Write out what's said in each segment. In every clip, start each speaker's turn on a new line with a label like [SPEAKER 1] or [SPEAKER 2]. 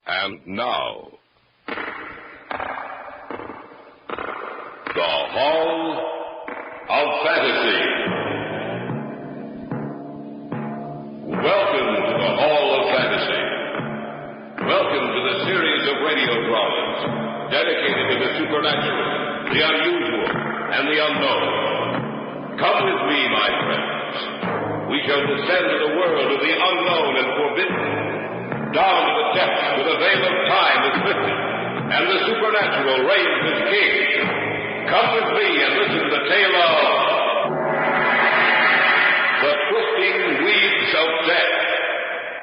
[SPEAKER 1] And now, the Hall of Fantasy. Welcome to the Hall of Fantasy. Welcome to the series of radio dramas dedicated to the supernatural, the unusual, and the unknown. Come with me, my friends. We shall descend to the world of the unknown and forbidden, down to the depths where the veil of time is lifted, and the supernatural reigns as king. Come with me and listen to the tale of the Twisting Weeds of Death.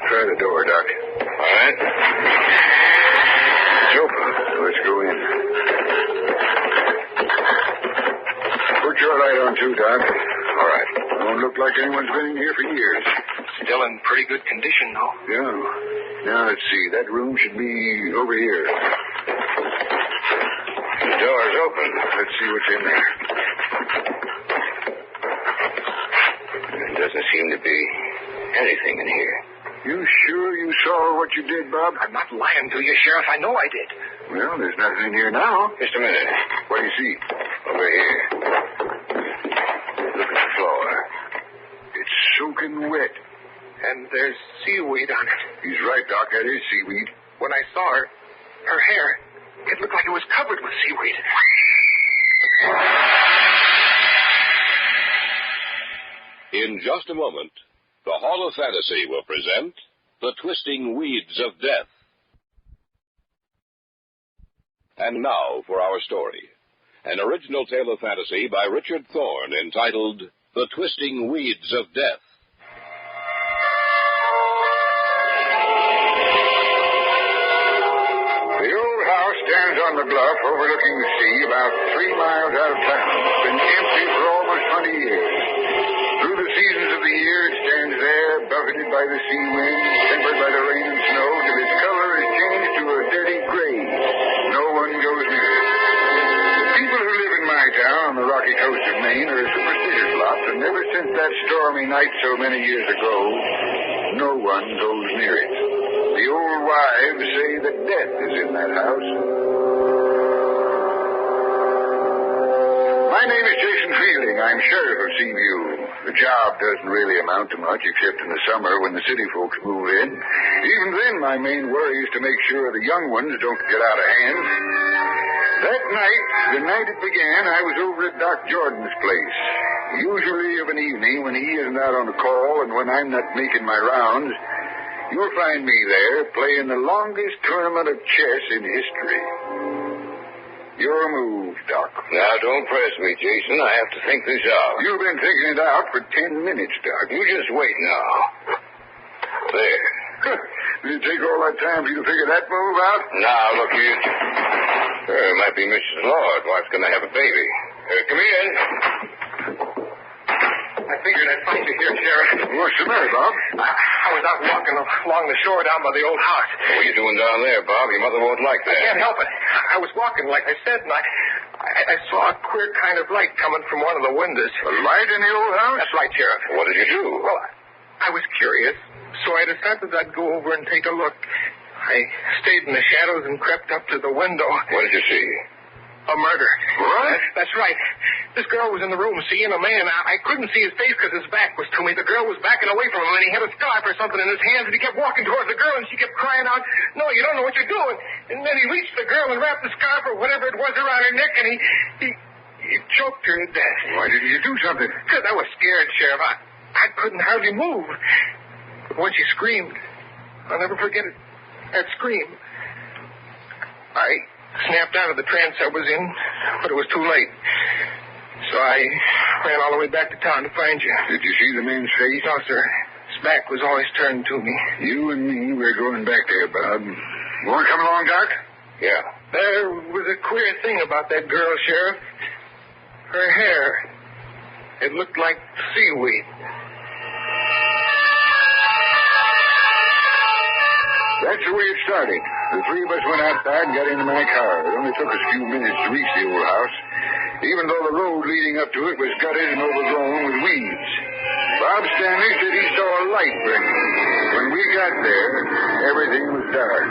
[SPEAKER 2] Try the door, Doc.
[SPEAKER 3] All right.
[SPEAKER 2] It's open. Let's go in. Put your light on, too, Doc.
[SPEAKER 3] All right.
[SPEAKER 2] Don't look like anyone's been in here for years.
[SPEAKER 3] Still in pretty good condition, though.
[SPEAKER 2] Yeah. Now, let's see. That room should be over here. The door's open. Let's see what's in there.
[SPEAKER 3] There doesn't seem to be anything in here.
[SPEAKER 2] You sure you saw what you did, Bob?
[SPEAKER 3] I'm not lying to you, Sheriff. I know I did.
[SPEAKER 2] Well, there's nothing in here now.
[SPEAKER 3] Just a minute.
[SPEAKER 2] What do you see?
[SPEAKER 3] Over here. Look at the floor.
[SPEAKER 2] It's soaking wet.
[SPEAKER 3] And there's seaweed on it.
[SPEAKER 2] He's right, Doc. That is seaweed.
[SPEAKER 3] When I saw her hair, it looked like it was covered with seaweed.
[SPEAKER 1] In just a moment, the Hall of Fantasy will present The Twisting Weeds of Death. And now for our story. An original tale of fantasy by Richard Thorne entitled The Twisting Weeds of Death.
[SPEAKER 2] The old house stands on the bluff overlooking the sea about 3 miles out of town. It's been empty for almost 20 years. Through the seasons of the year, it stands there, buffeted by the sea wind, tempered by the rain and snow, till its color is changed to a dirty gray. No one goes near it. The people who live in my town on the rocky coast of Maine are a superstitious lot, and ever since that stormy night so many years ago, no one goes near it. The old wives say that death is in that house. My name is Jason Fielding. I'm sheriff of Seaview. The job doesn't really amount to much, except in the summer when the city folks move in. Even then, my main worry is to make sure the young ones don't get out of hand. That night, the night it began, I was over at Doc Jordan's place. Usually of an evening when he isn't out on a call and when I'm not making my rounds, you'll find me there playing the longest tournament of chess in history. Your move, Doc.
[SPEAKER 3] Now, don't press me, Jason. I have to think this out.
[SPEAKER 2] You've been thinking it out for 10 minutes, Doc.
[SPEAKER 3] You just wait now. There.
[SPEAKER 2] Did it take all that time for you to figure that move out?
[SPEAKER 3] Now, look here. It might be Mrs. Lord. Wife's going to have a baby. Come in. I figured I'd find you here, Sheriff.
[SPEAKER 2] What's the matter, Bob?
[SPEAKER 3] I was out walking along the shore down by the old house. What are you doing down there, Bob? Your mother won't like that. I can't help it. I was walking, like I said, and I saw a queer kind of light coming from one of the windows.
[SPEAKER 2] A light in the old house?
[SPEAKER 3] That's right, Sheriff. What did you do? Well, I was curious, so I decided I'd go over and take a look. I stayed in the shadows and crept up to the window. What did you see? A murder.
[SPEAKER 2] What?
[SPEAKER 3] That's right. This girl was in the room seeing a man. I couldn't see his face because his back was to me. The girl was backing away from him, and he had a scarf or something in his hands, and he kept walking towards the girl, and she kept crying out, "No, you don't know what you're doing." And then he reached the girl and wrapped the scarf or whatever it was around her neck, and he choked her to death.
[SPEAKER 2] Why didn't you do something?
[SPEAKER 3] Because I was scared, Sheriff. I couldn't hardly move. But when she screamed, I'll never forget it. That scream. I snapped out of the trance I was in, but it was too late. So I ran all the way back to town to find you.
[SPEAKER 2] Did you see the man's face?
[SPEAKER 3] No, sir. His back was always turned to me.
[SPEAKER 2] You and me, we're going back there, Bob. You want to come along, Doc?
[SPEAKER 3] Yeah. There was a queer thing about that girl, Sheriff. Her hair. It looked like seaweed.
[SPEAKER 2] That's the way it started. The three of us went out back and got into my car. It only took us a few minutes to reach the old house, even though the road leading up to it was gutted and overgrown with weeds. Bob Stanley said he saw a light burning. When we got there, everything was dark.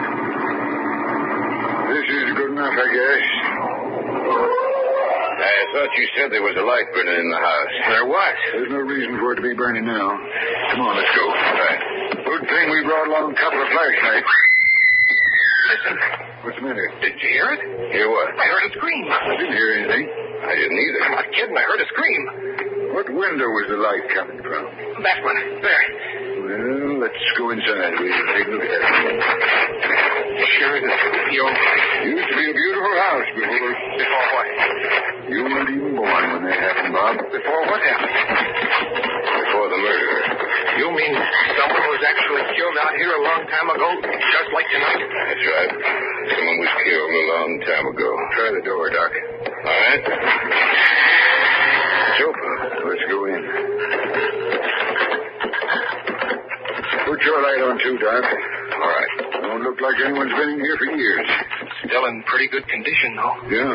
[SPEAKER 2] This is good enough, I guess.
[SPEAKER 1] I thought you said there was a light burning in the house.
[SPEAKER 3] There was.
[SPEAKER 2] There's no reason for it to be burning now. Come on, let's go.
[SPEAKER 1] Right.
[SPEAKER 2] Good thing we brought along a couple of flashlights.
[SPEAKER 3] Listen.
[SPEAKER 2] What's the matter?
[SPEAKER 3] Did you hear it?
[SPEAKER 1] Hear what?
[SPEAKER 3] I heard a scream.
[SPEAKER 2] I didn't hear anything.
[SPEAKER 1] I didn't either.
[SPEAKER 3] I'm not kidding. I heard a scream.
[SPEAKER 2] What window was the light coming from?
[SPEAKER 3] That one. There.
[SPEAKER 2] Well, let's go inside. We'll take a look at it.
[SPEAKER 3] Sure is a spooky old place.
[SPEAKER 2] Used to be a beautiful house before.
[SPEAKER 3] Before what?
[SPEAKER 2] You weren't even born when that happened, Bob.
[SPEAKER 3] Before what happened?
[SPEAKER 1] Before the murder.
[SPEAKER 3] You mean someone was actually killed out here a long time ago, just like tonight?
[SPEAKER 1] That's right. Someone was killed a long time ago.
[SPEAKER 2] Try the door, Doc.
[SPEAKER 1] All right.
[SPEAKER 2] It's open. Let's go in. Put your light on, too, Doc.
[SPEAKER 1] All right.
[SPEAKER 2] Don't look like anyone's been in here for years.
[SPEAKER 3] Still in pretty good condition, though.
[SPEAKER 2] Yeah.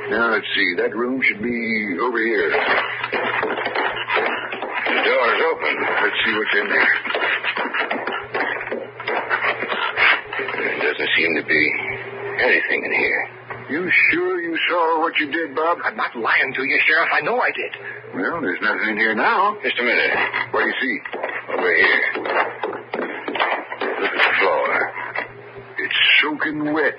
[SPEAKER 2] Now, let's see. That room should be over here.
[SPEAKER 1] The door's open.
[SPEAKER 2] Let's see what's in there.
[SPEAKER 1] There doesn't seem to be anything in here.
[SPEAKER 2] You sure you saw what you did, Bob?
[SPEAKER 3] I'm not lying to you, Sheriff. I know I did.
[SPEAKER 2] Well, there's nothing in here now.
[SPEAKER 1] Just a minute.
[SPEAKER 2] What do you see?
[SPEAKER 1] Over here. Look at the floor.
[SPEAKER 2] It's soaking wet.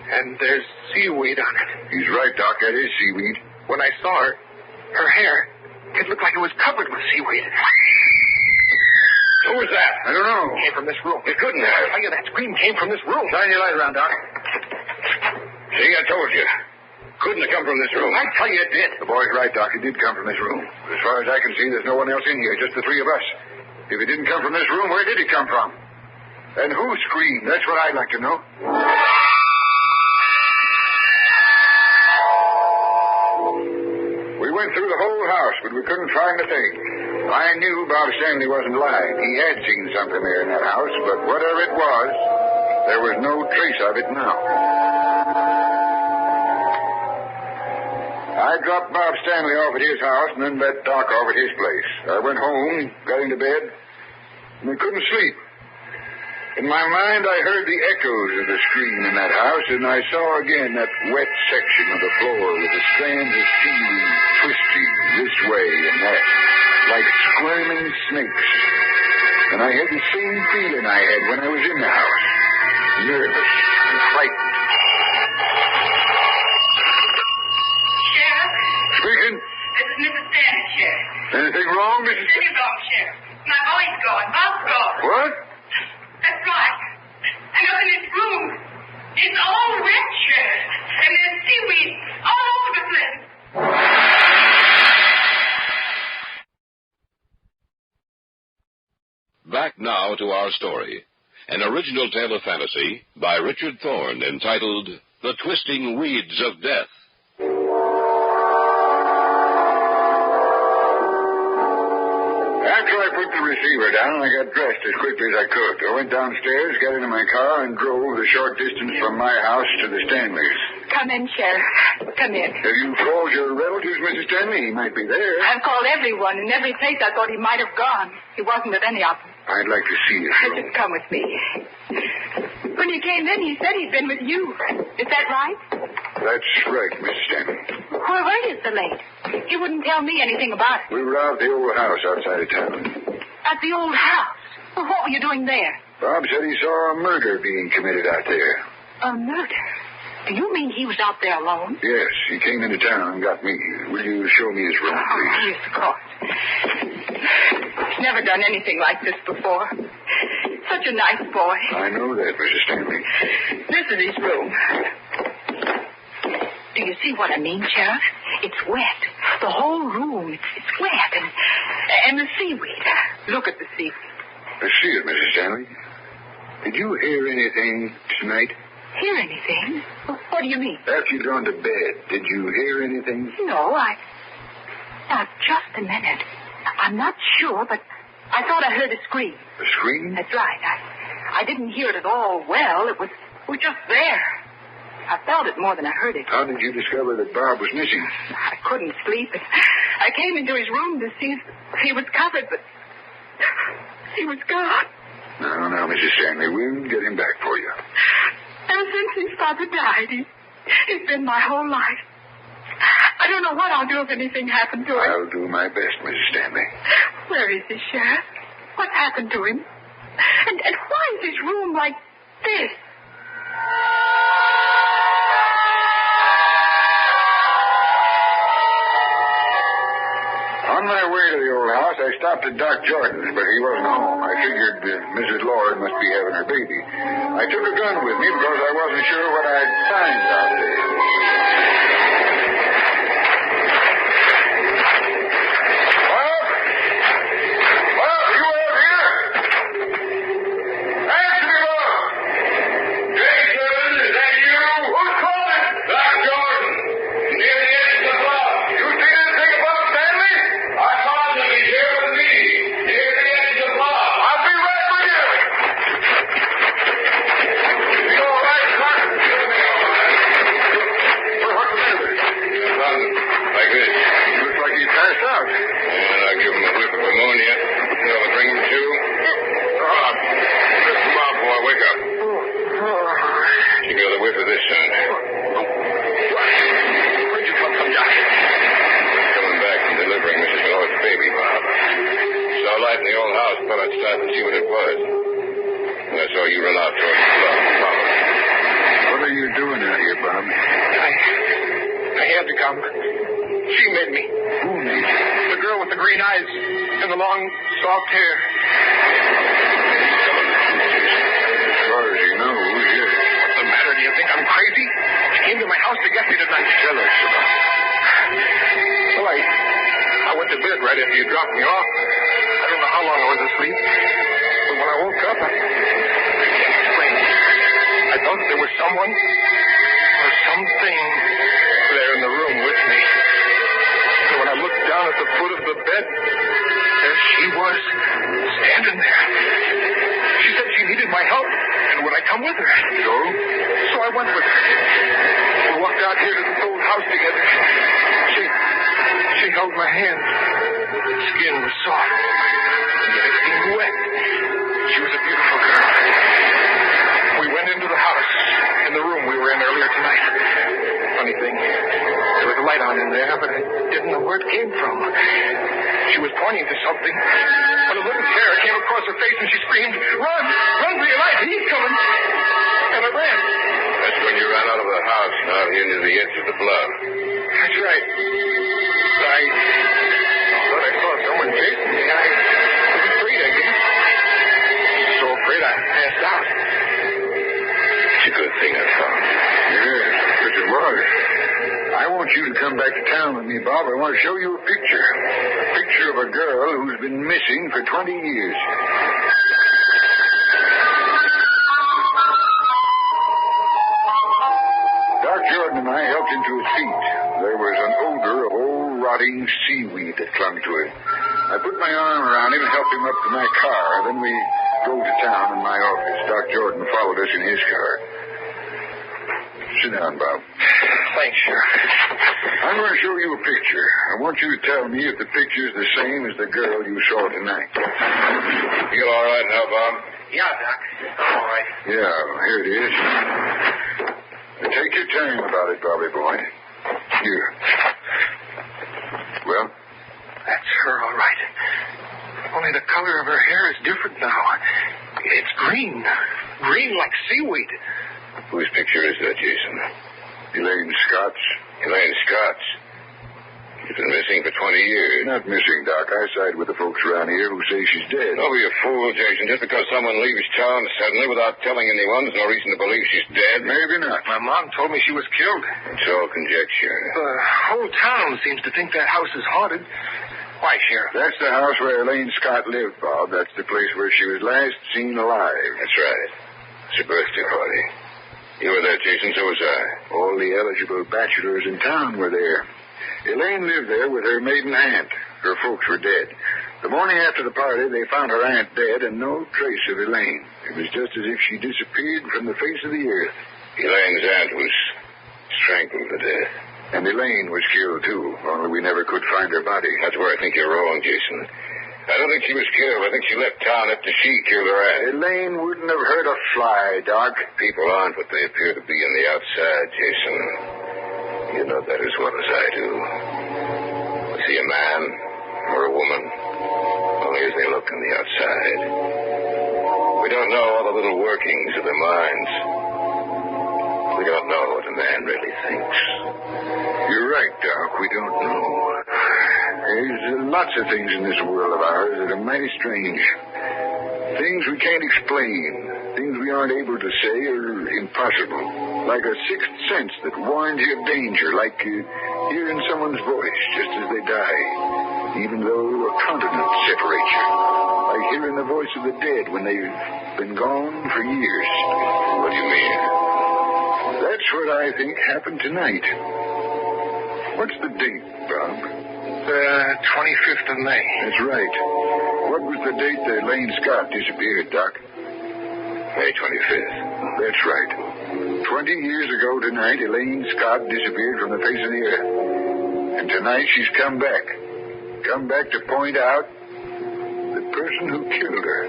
[SPEAKER 3] And there's seaweed on it.
[SPEAKER 2] He's right, Doc. That is seaweed.
[SPEAKER 3] When I saw her hair, it looked like it was covered with seaweed.
[SPEAKER 1] Who was that?
[SPEAKER 2] I don't know.
[SPEAKER 3] It came from this room.
[SPEAKER 1] It couldn't
[SPEAKER 3] I
[SPEAKER 1] have.
[SPEAKER 3] tell you, that scream came from this room.
[SPEAKER 2] Shine your light around, Doc.
[SPEAKER 1] See, I told you. Couldn't have come from this room.
[SPEAKER 3] I tell you, it did.
[SPEAKER 2] The boy's right, Doc. It did come from this room. As far as I can see, there's no one else in here, just the three of us. If it didn't come from this room, where did it come from? And who screamed? That's what I'd like to know. We went through the whole house, but we couldn't find a thing. I knew Bob Stanley wasn't lying. He had seen something there in that house, but whatever it was, there was no trace of it now. I dropped Bob Stanley off at his house and then let Doc off at his place. I went home, got into bed, and I couldn't sleep. In my mind, I heard the echoes of the scream in that house, and I saw again that wet section of the floor with the strands of seaweed twisting this way and that, like squirming snakes. And I had the same feeling I had when I was in the house, nervous and frightened.
[SPEAKER 4] Sheriff?
[SPEAKER 2] Speaking.
[SPEAKER 4] This is Mrs. Stanley, Sheriff.
[SPEAKER 2] Anything wrong, Mrs.
[SPEAKER 4] Cindy's gone, Sheriff. My boy's gone. Bob's gone.
[SPEAKER 2] What?
[SPEAKER 4] That's right. And up in this room, it's all wet, Sheriff. And there's seaweed all over the place.
[SPEAKER 1] Back now to our story. An original tale of fantasy by Richard Thorne entitled The Twisting Weeds of Death.
[SPEAKER 2] After I put the receiver down, I got dressed as quickly as I could. I went downstairs, got into my car, and drove the short distance from my house to the Stanleys.
[SPEAKER 4] Come in, Sheriff. Come in.
[SPEAKER 2] Have you called your relatives, Mrs. Stanley? He might be there.
[SPEAKER 4] I've called everyone. In every place I thought he might have gone. He wasn't at any of them.
[SPEAKER 2] I'd like to see his room.
[SPEAKER 4] Just come with me. When he came in, he said he'd been with you. Is that right?
[SPEAKER 2] That's right, Mrs. Stanley.
[SPEAKER 4] Where were you so late? He wouldn't tell me anything about it.
[SPEAKER 2] We were out at the old house outside of town.
[SPEAKER 4] At the old house? Well, what were you doing there?
[SPEAKER 2] Bob said he saw a murder being committed out there.
[SPEAKER 4] A murder? Do you mean he was out there alone?
[SPEAKER 2] Yes, he came into town and got me. Will you show me his room, please?
[SPEAKER 4] Oh, yes, of course. He's never done anything like this before. Such a nice boy.
[SPEAKER 2] I know that, Mrs. Stanley.
[SPEAKER 4] This is his room. Do you see what I mean, Sheriff? It's wet. The whole room, it's wet. And the seaweed. Look at the seaweed.
[SPEAKER 2] I see it, Mrs. Stanley. Did you hear anything tonight?
[SPEAKER 4] Hear anything? What do you mean?
[SPEAKER 2] After you'd gone to bed, did you hear anything?
[SPEAKER 4] No, Now, just a minute. I'm not sure, but I thought I heard a scream.
[SPEAKER 2] A scream?
[SPEAKER 4] That's right. I didn't hear it at all well. It was just there. I felt it more than I heard it.
[SPEAKER 2] How did you discover that Bob was missing?
[SPEAKER 4] I couldn't sleep. I came into his room to see if he was covered, but he was gone.
[SPEAKER 2] Now, Mrs. Stanley, we'll get him back for you.
[SPEAKER 4] Ever since His father died. He's been my whole life. I don't know what I'll do if anything happened to him.
[SPEAKER 2] I'll do my best, Mrs. Stanley.
[SPEAKER 4] Where is he, Sheriff? What happened to him? And why is his room like this?
[SPEAKER 2] On my way to the old house, I stopped at Doc Jordan's, but he wasn't home. I figured Mrs. Lord must be having her baby. I took a gun with me because I wasn't sure what I'd find out there. Well, you out here? Answer me, Bob.
[SPEAKER 1] Jason, is that you?
[SPEAKER 2] Who's calling?
[SPEAKER 1] Doc Jordan, near the edge of the bluff.
[SPEAKER 2] You see anything about Stanley?
[SPEAKER 1] I found him. He's here with me, near the edge of the bluff.
[SPEAKER 2] I'll be right with you. You all right, son? What's the matter?
[SPEAKER 1] Like this.
[SPEAKER 2] Looks like he passed out.
[SPEAKER 1] And I'll give him a whiff of ammonia. That'll bring him to. Bob, boy, wake up. You got a whiff of this, son.
[SPEAKER 2] Where'd you come from, Doc?
[SPEAKER 1] Coming back from delivering Mrs. Lord's baby, Bob. Saw light in the old house, thought I'd stop and see what it was. And I saw you run out towards the bluff.
[SPEAKER 2] What are you doing out here, Bob?
[SPEAKER 3] I had to come. She made me.
[SPEAKER 2] Who made you?
[SPEAKER 3] The girl with the green eyes and the long, soft hair.
[SPEAKER 2] As far as you know, yes.
[SPEAKER 3] What's the matter? Do you think I'm crazy? She came to my house to get me tonight.
[SPEAKER 2] Tell us about it.
[SPEAKER 3] Well, I went to bed right after you dropped me off. I don't know how long I was asleep. But when I woke up, I can't explain. I thought there was someone or something there in the room with me. So when I looked down at the foot of the bed, there she was, standing there. She said she needed my help, and would I come with her? So I went with her. We walked out here to this old house together. She held my hand. The skin was soft, and yet it seemed wet. She was a beautiful girl. We went into the house, in the room we were in earlier tonight. Funny thing, there was a light on in there, but I didn't know where it came from. She was pointing to something, but a little terror came across her face, and she screamed, "Run! Run for your life! He's coming!" And I ran.
[SPEAKER 1] That's when you ran out of the house, out here near the edge of the bluff.
[SPEAKER 3] That's right. I thought I saw someone chasing me. I was afraid, I guess. So afraid I passed out.
[SPEAKER 1] It's a good thing I found.
[SPEAKER 2] Yes, which it was. I want you to come back to town with me, Bob. I want to show you a picture. A picture of a girl who's been missing for 20 years. Doc Jordan and I helped him to his feet. There was an odor of old rotting seaweed that clung to him. I put my arm around him and helped him up to my car. Then we drove to town in my office. Doc Jordan followed us in his car. Sit down, Bob.
[SPEAKER 3] Thanks, Sheriff.
[SPEAKER 2] I'm going to show you a picture. I want you to tell me if the picture's the same as the girl you saw tonight.
[SPEAKER 1] You all right now, Bob?
[SPEAKER 3] Yeah, Doc. I'm all right.
[SPEAKER 2] Yeah, here it is. Take your time about it, Bobby boy. Here. Well?
[SPEAKER 3] That's her, all right. Only the color of her hair is different now. It's green. Green like seaweed.
[SPEAKER 1] Whose picture is that, Jason?
[SPEAKER 2] Elaine Scott's.
[SPEAKER 1] Elaine Scott's. She's been missing for 20 years.
[SPEAKER 2] Not missing, Doc. I side with the folks around here who say she's dead.
[SPEAKER 1] Don't be a fool, Jason. Just because someone leaves town suddenly without telling anyone, there's no reason to believe she's dead.
[SPEAKER 2] Maybe not.
[SPEAKER 3] My mom told me she was killed.
[SPEAKER 1] It's all conjecture.
[SPEAKER 3] The whole town seems to think that house is haunted. Why, Sheriff?
[SPEAKER 2] That's the house where Elaine Scott lived, Bob. That's the place where she was last seen alive.
[SPEAKER 1] That's right. It's her birthday party. You were there, Jason, so was I.
[SPEAKER 2] All the eligible bachelors in town were there. Elaine lived there with her maiden aunt. Her folks were dead. The morning after the party, they found her aunt dead and no trace of Elaine. It was just as if she disappeared from the face of the earth.
[SPEAKER 1] Elaine's aunt was strangled to death.
[SPEAKER 2] And Elaine was killed, too, only we never could find her body.
[SPEAKER 1] That's where I think you're wrong, Jason.
[SPEAKER 2] I don't think she was killed. I think she left town after she killed her aunt. Elaine wouldn't have hurt a fly, Doc. People aren't what they appear to be on the outside, Jason. You know that as well as I do. Was he a man or a woman? Only as they look on the outside. We don't know all the little workings of their minds. We don't know what a man really thinks. You're right, Doc. We don't know. There's lots of things in this world of ours that are mighty strange. Things we can't explain. Things we aren't able to say are impossible. Like a sixth sense that warns you of danger. Like hearing someone's voice just as they die. Even though a continent separates you. Like hearing the voice of the dead when they've been gone for years. What do you mean? That's what I think happened tonight. What's the date, Bob?
[SPEAKER 3] 25th of May.
[SPEAKER 2] That's right. What was the date that Elaine Scott disappeared, Doc? May 25th. That's right. 20 years ago tonight, Elaine Scott disappeared from the face of the earth. And tonight she's come back. Come back to point out the person who killed her.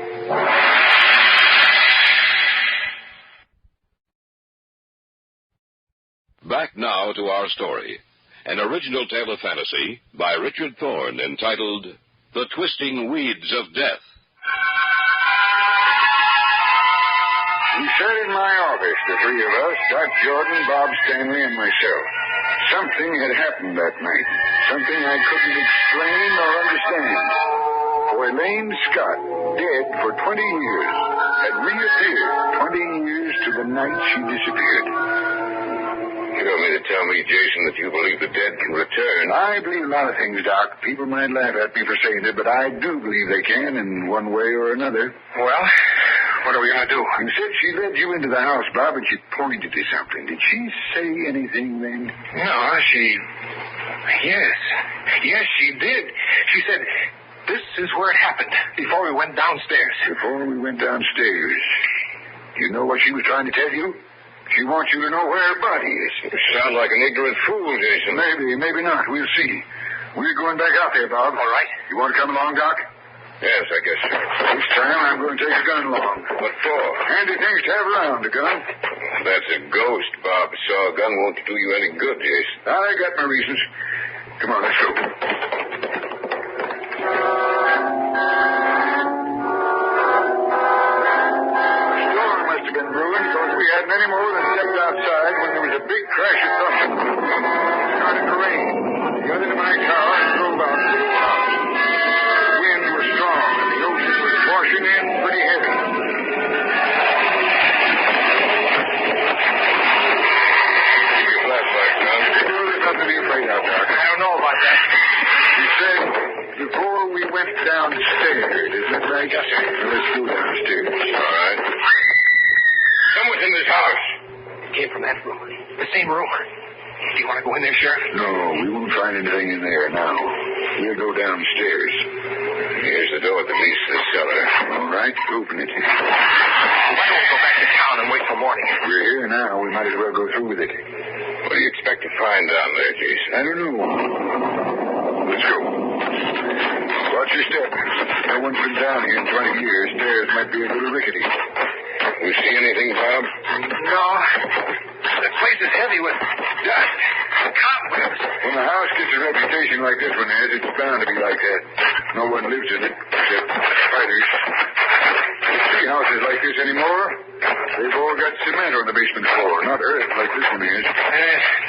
[SPEAKER 1] Back now to our story. An original tale of fantasy by Richard Thorne entitled The Twisting Weeds of Death.
[SPEAKER 2] We sat in my office, the three of us, Doc Jordan, Bob Stanley, and myself. Something had happened that night. Something I couldn't explain or understand. For Elaine Scott, dead for 20 years, had reappeared 20 years to the night she disappeared. You don't mean to tell me, Jason, that you believe the dead can return? I believe a lot of things, Doc. People might laugh at me for saying it, but I do believe they can in one way or another.
[SPEAKER 3] Well, what are we going to do?
[SPEAKER 2] You said she led you into the house, Bob, and she pointed to something. Did she say anything then?
[SPEAKER 3] No, Yes, she did. She said, this is where it happened, before we went downstairs.
[SPEAKER 2] Before we went downstairs. You know what she was trying to tell you? She wants you to know where her body is. You sound like an ignorant fool, Jason. Maybe not. We'll see. We're going back out there, Bob.
[SPEAKER 3] All right.
[SPEAKER 2] You want to come along, Doc? Yes, I guess so. This time I'm going to take a gun along. What for? Handy things to have around, a gun. That's a ghost, Bob. So a gun won't do you any good, Jason. I got my reasons. Come on, let's go. Any more than stepped outside when there was a big crash of thunder. It started to rain. We got into my car and drove out to the house. The wind was strong and the ocean was washing in pretty heavy. Give me a flashlight, son. There's nothing to be afraid of, Doc.
[SPEAKER 3] I don't know about that.
[SPEAKER 2] She said before we went downstairs, isn't that right?
[SPEAKER 3] Yes, sir.
[SPEAKER 2] Let's go downstairs. All right. Someone's in this house.
[SPEAKER 3] It came from that room. The same room. Do you want to go in there, Sheriff?
[SPEAKER 2] No, we won't find anything in there now. We'll go downstairs. Here's the door that leads to the cellar. All right, open it.
[SPEAKER 3] Why don't we go back to town and wait for morning?
[SPEAKER 2] We're here now. We might as well go through with it. What do you expect to find down there, Jason? I don't know. Let's go. Watch your step. No one's been down here in 20 years. Stairs might be a little rickety. You see anything, Bob?
[SPEAKER 3] No. The place is heavy with dust, cobwebs.
[SPEAKER 2] When a house gets a reputation like this one has, it's bound to be like that. No one lives in it except spiders. You see houses like this anymore? They've all got cement on the basement floor, not earth like this one is.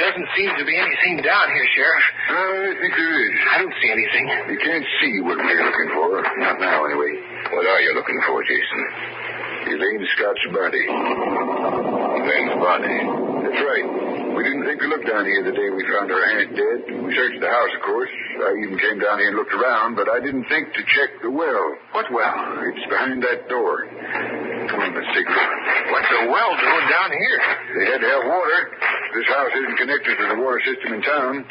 [SPEAKER 3] Doesn't seem to be anything down here, Sheriff.
[SPEAKER 2] I think there is.
[SPEAKER 3] I don't see anything.
[SPEAKER 2] You can't see what we're looking for. Not now, anyway. What are you looking for, Jason? Elaine Scott's body. Elaine's body. That's right. We didn't think to look down here the day we found her aunt dead. We searched the house, of course. I even came down here and looked around, but I didn't think to check the well.
[SPEAKER 3] What well?
[SPEAKER 2] It's behind that door. Come on, let's take a look.
[SPEAKER 3] What's the well doing down here?
[SPEAKER 2] They had to have water. This house isn't connected to the water system in town.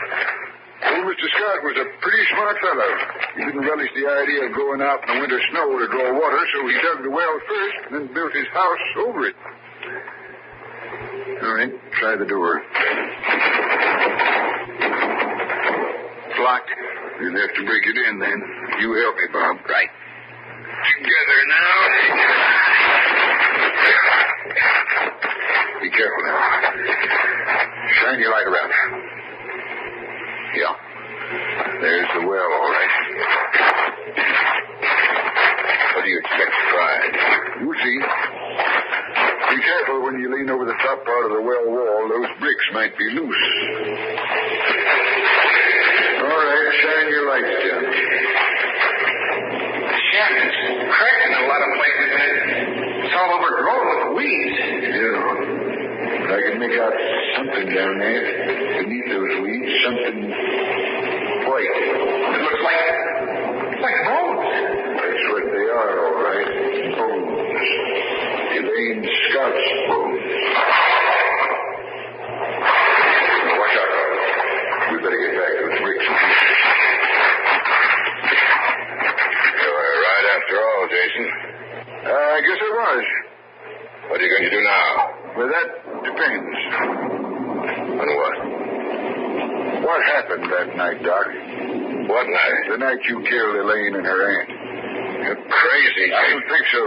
[SPEAKER 2] Old Mr. Scott was a pretty smart fellow. He didn't relish the idea of going out in the winter snow to draw water, so he dug the well first and then built his house over it. All right, try the door.
[SPEAKER 3] locked.
[SPEAKER 2] You'll have to break it in, then. You help me, Bob.
[SPEAKER 3] Right.
[SPEAKER 2] Together now. Be careful now. Shine your light around. Yeah. There's the well, all right. What do you expect to find? You'll see. Be careful when you lean over the top part of the well wall. Those bricks might be loose. All right, shine your lights down.
[SPEAKER 3] The shaft is cracked in a lot of places, and it's all overgrown with weeds.
[SPEAKER 2] Yeah. But I can make out something down there. Beneath those weeds, something white.
[SPEAKER 3] It looks like bones.
[SPEAKER 2] That's what they are, all right. Bones. Elaine Scott's bones. Now watch out. We better get back to those bricks. You were right after all, Jason. I guess I was. What are you going to do now? Well, that depends. On what? What happened that night, Doc? What night? The night you killed Elaine and her aunt. You're crazy, Jason. I don't think so.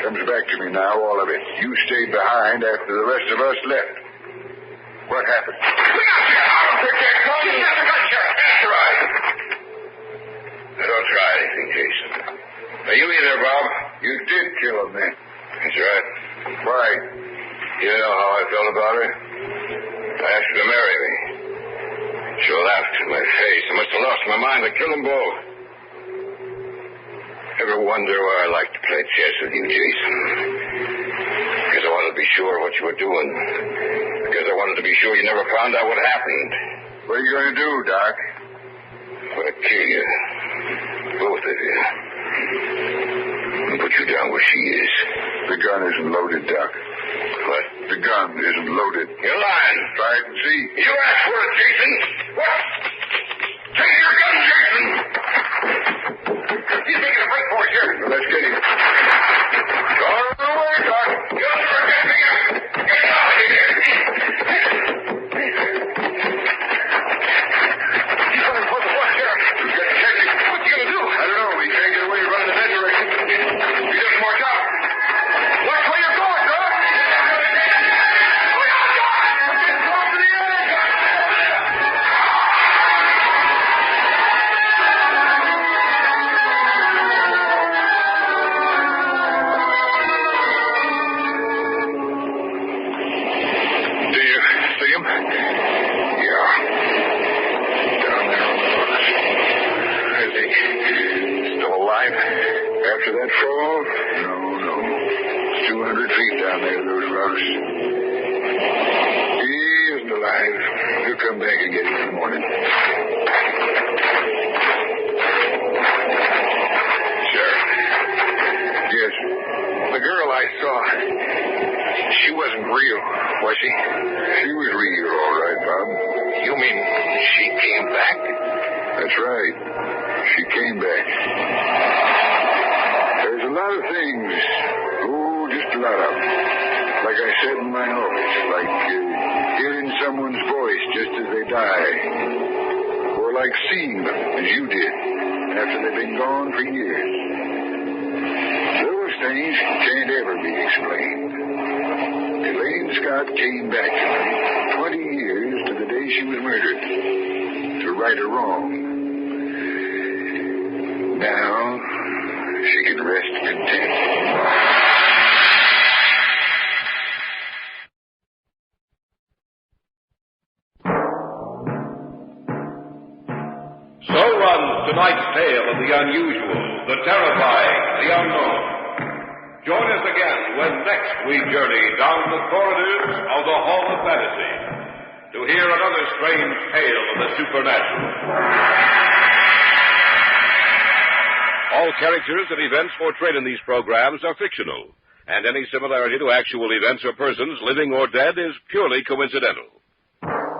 [SPEAKER 2] Comes back to me now, all of it. You stayed behind after the rest of us left. What happened?
[SPEAKER 3] Look out, Sheriff! I don't think they're calling you. Get the gun, Sheriff.
[SPEAKER 2] That's right. Now, don't try anything, Jason. Are you either, Bob? You did kill him, then. That's right. Why? You know how I felt about her? I asked her to marry me. She laughed in my face. I must have lost my mind to kill them both. Ever wonder why I like to play chess with you, Jason? Because I wanted to be sure what you were doing. Because I wanted to be sure you never found out what happened. What are you going to do, Doc? I'm going to kill you. Both of you. And put you down where she is. The gun isn't loaded, Doc. What? The gun isn't loaded. You're lying. Try it and see. You asked for it, Jason. What? Take your gun, Jason.
[SPEAKER 3] He's making a break for us, Sheriff.
[SPEAKER 2] Well, let's get him. Go away, Doc. You'll never get me up. Get out of here.
[SPEAKER 3] He's running for the what, Sheriff?
[SPEAKER 2] We've got to catch him.
[SPEAKER 3] What's he going to do?
[SPEAKER 2] I don't know. He can't get away running in that direction. He doesn't watch out. Watch where you're going, Doc. Look out, Doc. I'm getting close to the edge.
[SPEAKER 3] Do you see him?
[SPEAKER 2] Yeah. Down there on the rocks.
[SPEAKER 3] Is he still alive?
[SPEAKER 2] After that fall? No. It's 200 feet down there to those rocks. He isn't alive. He'll come back and get him in the morning.
[SPEAKER 3] Sheriff,
[SPEAKER 2] Yes.
[SPEAKER 3] the girl I saw, she wasn't real, was she?
[SPEAKER 2] She was real, all right, Bob.
[SPEAKER 3] You mean she came back?
[SPEAKER 2] That's right. She came back. There's a lot of things. Oh, just a lot of them. Like I said in my office, like hearing someone's voice just as they die. Or like seeing them, as you did, after they've been gone for years. Those things can't ever be explained. Elaine Scott came back to me 20 years to the day she was murdered. To right a wrong. Now, she can rest content.
[SPEAKER 1] So runs tonight's tale of the unusual, the terrifying, the unknown. Join us again when next we journey down the corridors of the Hall of Fantasy to hear another strange tale of the supernatural. All characters and events portrayed in these programs are fictional, and any similarity to actual events or persons, living or dead, is purely coincidental.